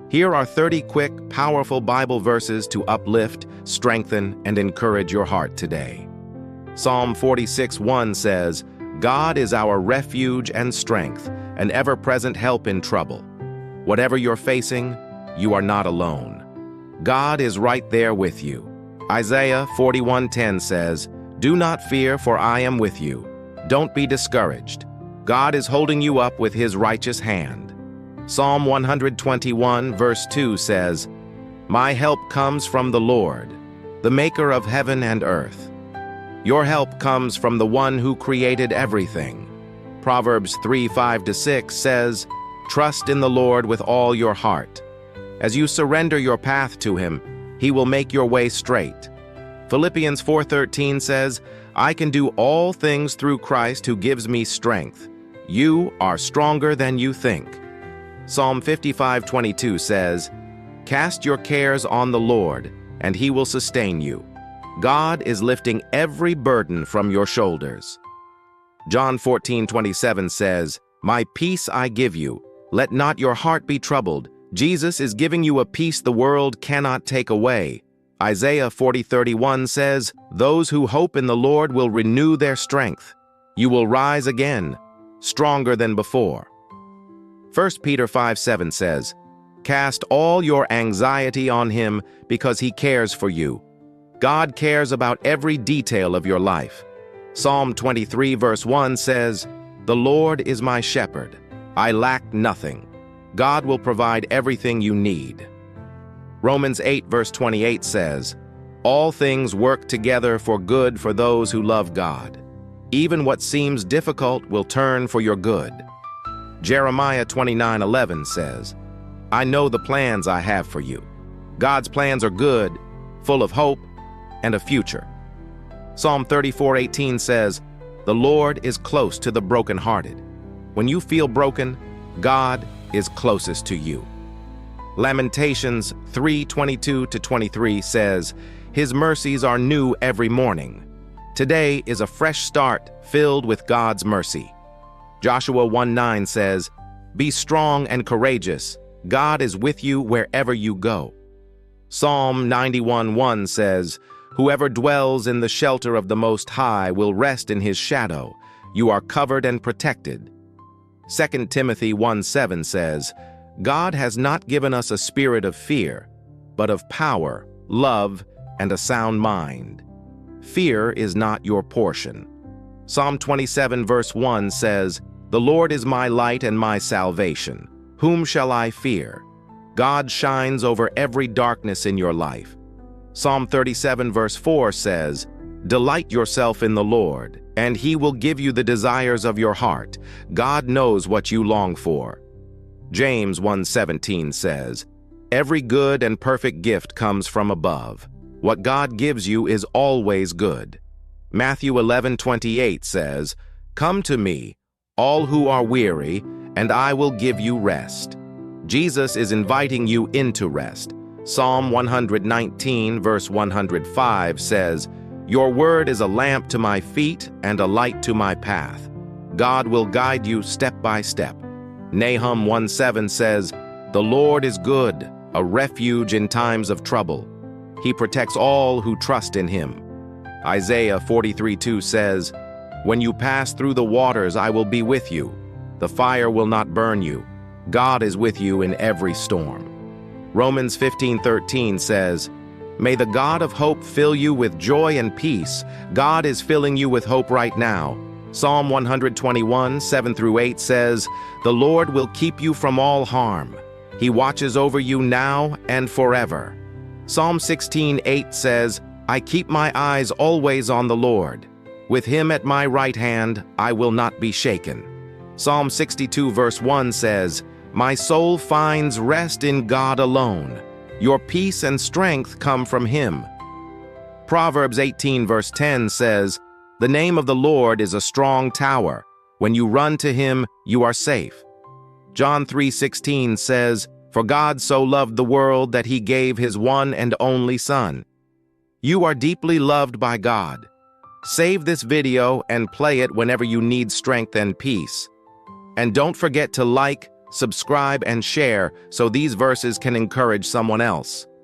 Here are 30 quick, powerful Bible verses to uplift, strengthen, and encourage your heart today. Psalm 46:1 says, "God is our refuge and strength, an ever-present help in trouble." Whatever you're facing, you are not alone. God is right there with you. Isaiah 41:10 says, "Do not fear, for I am with you. Don't be discouraged. God is holding you up with his righteous hand." Psalm 121 verse 2 says, "My help comes from the Lord, the maker of heaven and earth." Your help comes from the one who created everything. Proverbs 3:5-6 says, "Trust in the Lord with all your heart. As you surrender your path to him, he will make your way straight." Philippians 4:13 says, "I can do all things through Christ who gives me strength." You are stronger than you think. Psalm 55:22 says, "Cast your cares on the Lord, and he will sustain you." God is lifting every burden from your shoulders. John 14:27 says, "My peace I give you. Let not your heart be troubled." Jesus is giving you a peace the world cannot take away. Isaiah 40:31 says, "Those who hope in the Lord will renew their strength. You will rise again, stronger than before." 1 Peter 5:7 says, "Cast all your anxiety on him because he cares for you." God cares about every detail of your life. Psalm 23 verse 1 says, "The Lord is my shepherd. I lack nothing." God will provide everything you need. Romans 8 verse 28 says, "All things work together for good for those who love God. Even what seems difficult will turn for your good." Jeremiah 29:11 says, "I know the plans I have for you." God's plans are good, full of hope, and a future. Psalm 34:18 says, "The Lord is close to the brokenhearted." When you feel broken, God is closest to you. Lamentations 3:22-23 says, "His mercies are new every morning." Today is a fresh start filled with God's mercy. Joshua 1:9 says, "Be strong and courageous. God is with you wherever you go." Psalm 91:1 says, "Whoever dwells in the shelter of the Most High will rest in his shadow. You are covered and protected." 2 Timothy 1:7 says, "God has not given us a spirit of fear, but of power, love, and a sound mind." Fear is not your portion. Psalm 27 verse 1 says, "The Lord is my light and my salvation. Whom shall I fear?" God shines over every darkness in your life. Psalm 37 verse 4 says, "Delight yourself in the Lord, and he will give you the desires of your heart." God knows what you long for. James 1:17 says, "Every good and perfect gift comes from above. What God gives you is always good." Matthew 11:28 says, "Come to me, all who are weary, and I will give you rest." Jesus is inviting you into rest. Psalm 119 verse 105 says, "Your word is a lamp to my feet and a light to my path." God will guide you step by step. Nahum 1:7 says, "The Lord is good, a refuge in times of trouble. He protects all who trust in him." Isaiah 43:2 says, "When you pass through the waters, I will be with you. The fire will not burn you. God is with you in every storm." Romans 15:13 says, "May the God of hope fill you with joy and peace." God is filling you with hope right now. Psalm 121:7-8 says, "The Lord will keep you from all harm. He watches over you now and forever." Psalm 16:8 says, "I keep my eyes always on the Lord. With him at my right hand, I will not be shaken." Psalm 62 verse 1 says, "My soul finds rest in God alone. Your peace and strength come from him." Proverbs 18 verse 10 says, "The name of the Lord is a strong tower. When you run to him, you are safe." John 3:16 says, "For God so loved the world that he gave his one and only Son." You are deeply loved by God. Save this video and play it whenever you need strength and peace. And don't forget to like, subscribe, and share so these verses can encourage someone else.